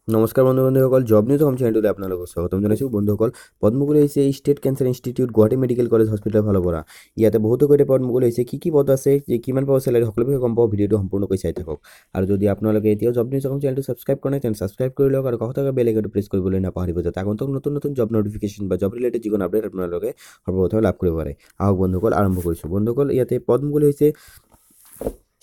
নমস্কাৰ বন্ধুসকল, job news home চেনেলটোলৈ আপোনালোকক স্বাগতম জনাইছোঁ। বন্ধুসকল, পদ্মগুৰি হৈছে state cancer institute Guwahati medical college হস্পিটেলৰ ফালৰ পৰা। ইয়াতে বহুতো কৈতে পদ্মগুৰি হৈছে কি পদ আছে, কিমান পাব চেলাৰী, সকলো বিষয়ে গম পাব। ভিডিঅ'টো সম্পূৰ্ণকৈ চাই থাকক। আৰু যদি আপোনালোকে এতিয়াও জব নিউজ হোম চেনেলটো ছাবস্ক্ৰাইব কৰা নাই, তেন্তে ছাবস্ক্ৰাইব কৰি লওক আৰু কাষত থকা বেল আইকনটো প্ৰেছ কৰিবলৈ নাপাহৰিব, যাতে আগন্তুক নতুন জব নটিফিকেশ্যন বা জব ৰিলেটেড যিকোনো আপডেট আপোনালোকে সৰ্বপ্ৰথমে লাভ কৰিব পাৰে। আহক বন্ধুসকল, আৰম্ভ কৰিছোঁ। বন্ধুসকল, ইয়াতে পদ্মগুৰি হৈছে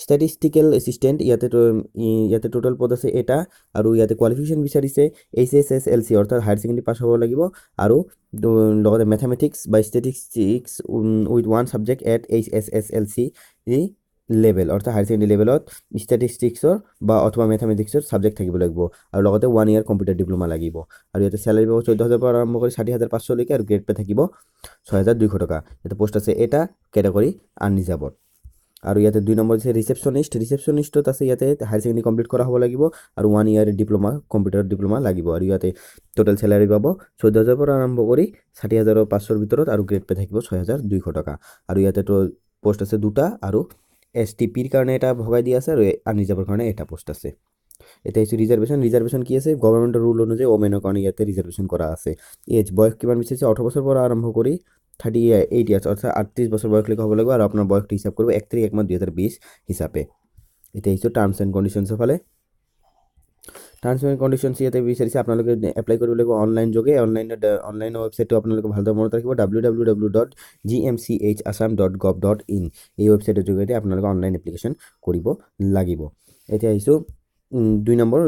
ষ্টেটিষ্টিকেল এছিষ্টেণ্ট। ইয়াতে টোটেল পদ আছে এটা, আৰু ইয়াতে কোৱালিফিকেশ্যন বিচাৰিছে HSSLC অৰ্থাৎ হায়াৰ ছেকেণ্ডেৰী পাছ হ'ব লাগিব, আৰু লগতে মেথামেটিক্স বা statistics with one subject at HSSLC level অৰ্থাৎ হায়াৰ ছেকেণ্ডেৰী লেভেলত ষ্টেটিষ্টিক্সৰ বা অথবা মেথামেটিক্সৰ ছাবজেক্ট থাকিব লাগিব, আৰু লগতে 1 year কম্পিউটাৰ ডিপ্ল'মা লাগিব। আৰু ইয়াতে চেলাৰী পাব 14,000 পৰা আৰম্ভ কৰি 60,500লৈকে, আৰু গ্ৰেড পে থাকিব 6,200 টকা। ইয়াতে পোষ্ট আছে এটা, কেটেগৰী আনৰিজাৰ্ভড। আৰু ইয়াতে 2 নম্বৰ আছে ৰিচেপশ্যনিষ্টত আছে ইয়াতে হায়াৰ ছেকেণ্ডেৰী কমপ্লিট কৰা হ'ব লাগিব, আৰু 1 year ডিপ্ল'মা কম্পিউটাৰ ডিপ্ল'মা লাগিব। আৰু ইয়াতে টোটেল চেলাৰী পাব 14,000 পৰা আৰম্ভ কৰি 60,500ৰ ভিতৰত, আৰু গ্ৰেড পে থাকিব 6,200 টকা। আৰু ইয়াতে পোষ্ট আছে দুটা, আৰু STPৰ কাৰণে এটা ভগাই দিয়া আছে, আৰু আনৰিজাৰ্ভৰ কাৰণে এটা পোষ্ট আছে। এতিয়া হৈছে ৰিজাৰ্ভেশ্যন কি আছে, গভৰ্ণমেণ্টৰ ৰুল অনুযায়ী ওমেনৰ কাৰণে ইয়াতে ৰিজাৰ্ভেশ্যন কৰা আছে। বয়স কিমান বিচাৰিছে, 18 বছৰ পৰা আৰম্ভ কৰি 38 ইয়াৰ্ছ অৰ্থাৎ 38 বছৰ বয়সলৈকে হ'ব লাগিব, আৰু আপোনাৰ বয়সটো হিচাপ কৰিব 1/1/2020 হিচাপে। এতিয়া আহিছোঁ টাৰ্মছ এণ্ড কণ্ডিশ্যনছৰ ফালে। টাৰ্মছ এণ্ড কণ্ডিশ্যনছ ইয়াতে বিচাৰিছে আপোনালোকে এপ্লাই কৰিব লাগিব অনলাইন যোগে। অনলাইন ৱেবছাইটটো আপোনালোকে ভালদৰে মনত ৰাখিব, www.gmchasam.gov.in। এই ৱেবছাইটৰ যোগেদি আপোনালোকে অনলাইন এপ্লিকেশ্যন কৰিব লাগিব। এতিয়া আহিছোঁ 2 নম্বৰ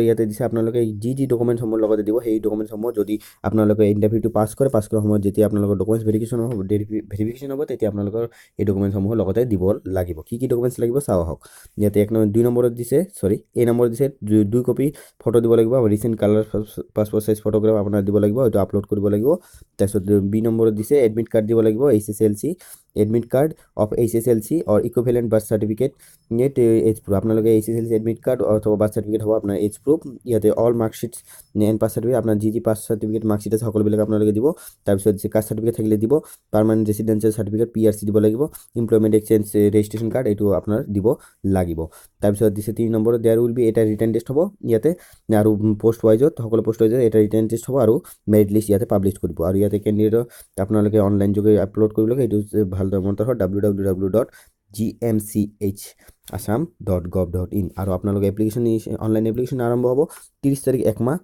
ইয়াতে দিছে আপোনালোকে যি ডকুমেণ্টছসমূহ লগতে দিব, সেই ডকুমেণ্টছসমূহ যদি আপোনালোকে ইণ্টাৰভিউটো পাছ কৰাৰ সময়ত যেতিয়া আপোনালোকৰ ডকুমেণ্টছ ভেৰিফিকেশ্যন হ'ব, তেতিয়া আপোনালোকৰ এই ডকুমেণ্টছসমূহ লগতে দিব লাগিব। কি ডকুমেণ্টছ লাগিব চাওঁ আহক। ইয়াতে 2 নম্বৰত দিছে, এই নম্বৰত দিছে 2 কপি ফটো দিব লাগিব, recent colour passport size photograph আপোনাৰ দিব লাগিব, এইটো আপলোড কৰিব লাগিব। তাৰপিছত B নম্বৰত দিছে এডমিট কাৰ্ড দিব লাগিব, HSLC admit card of HSLC or equivalent birth certificate age proof. আপোনালোকে HSLC এডমিট কাৰ্ড অথবা বাৰ্থ চাৰ্টিফিকেট হ'ব আপোনাৰ এজ প্ৰুফ। ইয়াতে all marksheet and pass certificate, আপোনাৰ যি পাছ চাৰ্টিফিকেট মাৰ্কশ্বিট আছে সকলোবিলাক আপোনালোকে দিব। তাৰপিছত কাষ্ট চাৰ্টিফিকেট থাকিলে দিব, পাৰ্মানেণ্ট ৰেচিডেঞ্চিয়েল চাৰ্টিফিকেট PRC দিব লাগিব, ইমপ্লয়মেণ্ট এক্সচেঞ্জ ৰেজিষ্ট্ৰেশ্যন কাৰ্ড এইটো আপোনাৰ দিব লাগিব। তাৰপিছত দিছে 3 নম্বৰত দেয়াৰ উইল বি এটা ৰিটাৰ্ণ টেষ্ট হ'ব ইয়াতে, আৰু পোষ্ট ৱাইজত সকলো পোষ্ট ৱাইজত এটা ৰিটাৰ্ণ টেষ্ট হ'ব, আৰু মেৰিট লিষ্ট ইয়াতে পাব্লিছ কৰিব। আৰু ইয়াতে কেণ্ডিডেটৰ আপোনালোকে অনলাইন যোগে আপলোড কৰিব লাগে, এইটো ভালদৰে মনত ৰাখক www.gmchasam.gov.in। আৰু আপোনালোকে অনলাইন এপ্লিকেশ্যন আৰম্ভ হ'ব 30 তাৰিখ 1 মাহ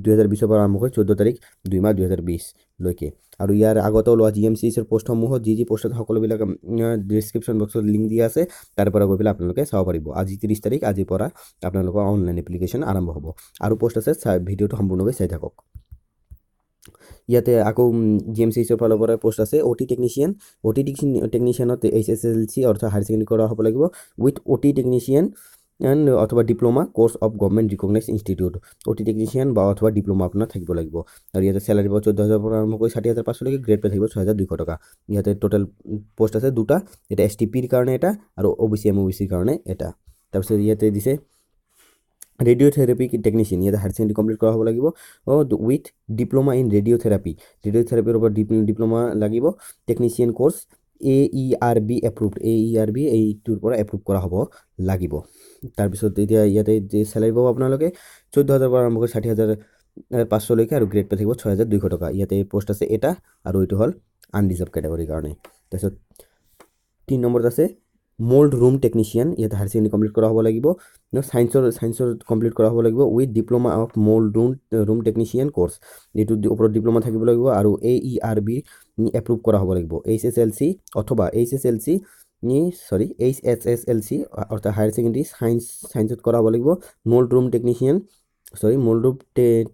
2020 পৰা আৰম্ভ কৰি 14 তাৰিখ 2 মাহ 2020 লৈকে। আৰু ইয়াৰ আগতে ওলোৱা GMCHৰ পোষ্টসমূহত যি পোষ্ট আছে সকলোবিলাক ডিছক্ৰিপশ্যন বক্সত লিংক দিয়া আছে, তাৰ পৰা গৈ পেলাই আপোনালোকে চাব পাৰিব। আজি 30 তাৰিখ, আজিৰ পৰা আপোনালোকৰ অনলাইন এপ্লিকেশ্যন আৰম্ভ হ'ব। আৰু পোষ্ট আছে, ভিডিঅ'টো সম্পূৰ্ণকৈ চাই থাকক। ইয়াতে আকৌ GMCHৰ ফালৰ পৰা পোষ্ট আছে OT টেকনিচিয়ান। টেকনিচিয়ানত HSLC অৰ্থাৎ হায়াৰ ছেকেণ্ডেৰী কৰা হ'ব লাগিব, উইথ OT টেকনিচিয়ান অথবা diploma course of government recognize institute. OT technician বা অথবা ডিপ্ল'মা আপোনাৰ থাকিব লাগিব। আৰু ইয়াতে চেলাৰী পাব 14,000 পৰা আৰম্ভ কৰি 60,500লৈকে, গ্ৰেড পে থাকিব 6,200 টকা। ইয়াতে টোটেল পোষ্ট আছে দুটা, এটা STPৰ কাৰণে এটা, আৰু OBC MOBCৰ কাৰণে এটা। তাৰপিছত ইয়াতে দিছে ৰেডিঅ'থেৰাপি টেকনিচিয়ান, ইয়াতে হায়াৰ ছেকেণ্ডেৰী কমপ্লিট কৰা হ'ব লাগিব উইথ ডিপ্ল'মা ইন ৰেডিঅ'থেৰাপিৰ ওপৰত ডিপ্ল'মা লাগিব। Technician course AERB approved, AERB এইটোৰ পৰা এপ্ৰুভ কৰা হ'ব লাগিব। তাৰপিছত এতিয়া ইয়াতে যে চেলাৰী পাব আপোনালোকে 14,000 পৰা আৰম্ভ কৰি 60,500লৈকে, আৰু গ্ৰেড পে থাকিব 6,200 টকা। ইয়াতে পোষ্ট আছে এটা, আৰু এইটো হ'ল আনৰিজাৰ্ভ কেটেগৰীৰ কাৰণে। তাৰপিছত 3 নম্বৰত আছে মল্ড ৰুম টেকনিচিয়ান, ইয়াতে হায়াৰ ছেকেণ্ডেৰী কমপ্লিট কৰা হ'ব লাগিব, ছায়েন্সৰ কমপ্লিট কৰা হ'ব লাগিব with diploma of মল্ড room technician course. এইটোৰ ওপৰত ডিপ্ল'মা থাকিব লাগিব, আৰু AERB এপ্ৰুভ কৰা হ'ব লাগিব। HSLC অথবা HSLC অৰ্থাৎ হায়াৰ ছেকেণ্ডেৰী ছায়েন্সত কৰা হ'ব লাগিব। Mould room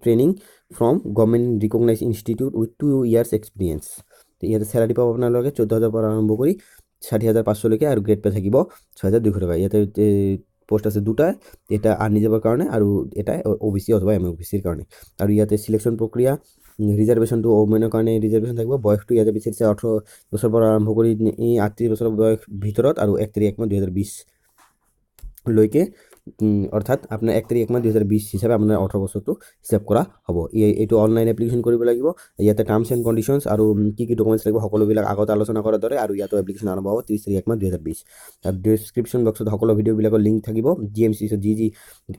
training from government recognize institute with 2 years experience. ইয়াতে চেলাৰী পাব আপোনালোকে 14,000 পৰা আৰম্ভ কৰি 60,500লৈকে, আৰু গ্ৰেড পে থাকিব 6,200 টকা। ইয়াতে পোষ্ট আছে দুটা, এটা আনৰিজাৰ্ভৰ কাৰণে আৰু এটা OBC অথবা MOBCৰ কাৰণে। আৰু ইয়াতে চিলেকশ্যন প্ৰক্ৰিয়া, ৰিজাৰ্ভেশ্যনটো ওমেনৰ কাৰণে ৰিজাৰ্ভেশ্যন থাকিব। বয়সটো ইয়াতে বিচাৰিছে 18 বছৰ পৰা আৰম্ভ কৰি 38 বছৰ বয়স ভিতৰত, আৰু 1 তাৰিখ 1 মাহ 2020 লৈকে। অৰ্থাৎ আপোনাৰ 1 তাৰিখ 1 মাহ 2020 হিচাপে আপোনাৰ 18 বছৰটো হিচাপ কৰা হ'ব। এইটো অনলাইন এপ্লিকেশ্যন কৰিব লাগিব। ইয়াতে টাৰ্মছ এণ্ড কণ্ডিশ্যনছ আৰু কি কি ডকুমেণ্টছ লাগিব সকলোবিলাক আগত আলোচনা কৰাৰ দৰে, আৰু ইয়াতো এপ্লিকেশ্যন আৰম্ভ হ'ব 30 তাৰিখ 1 মাহ 2020। তাত ডেছক্ৰিপশ্যন বক্সত সকলো ভিডিঅ'বিলাকৰ লিংক থাকিব। GMCC যি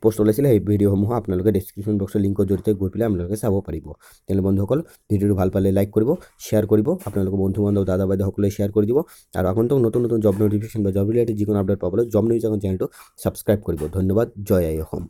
পষ্ট ওলাইছিলে সেই ভিডিঅ'সমূহ আপোনালোকে ডেছক্ৰিপশ্যন বক্সৰ লিংকৰ জৰিয়তে গৈ পেলাই আপোনালোকে চাব পাৰিব। তেনে বন্ধুসকল, ভিডিঅ'টো ভাল পালে লাইক কৰিব, শ্বেয়াৰ কৰিব, আপোনালোকৰ বন্ধু বান্ধৱ দাদা বাইদেউ সকলোৱে শ্বেয়াৰ কৰি দিব, আৰু আগন্তুক নতুন নতুন জব নটিফিকেশ্যন বা জব ৰিলেটেড যিকোনো আপডেট পাবলৈ জব নিউজ এখন চেনেলটো ছাবস্ক্ৰাইব কৰিব। ধন্যবাদ। জয় আই অসম।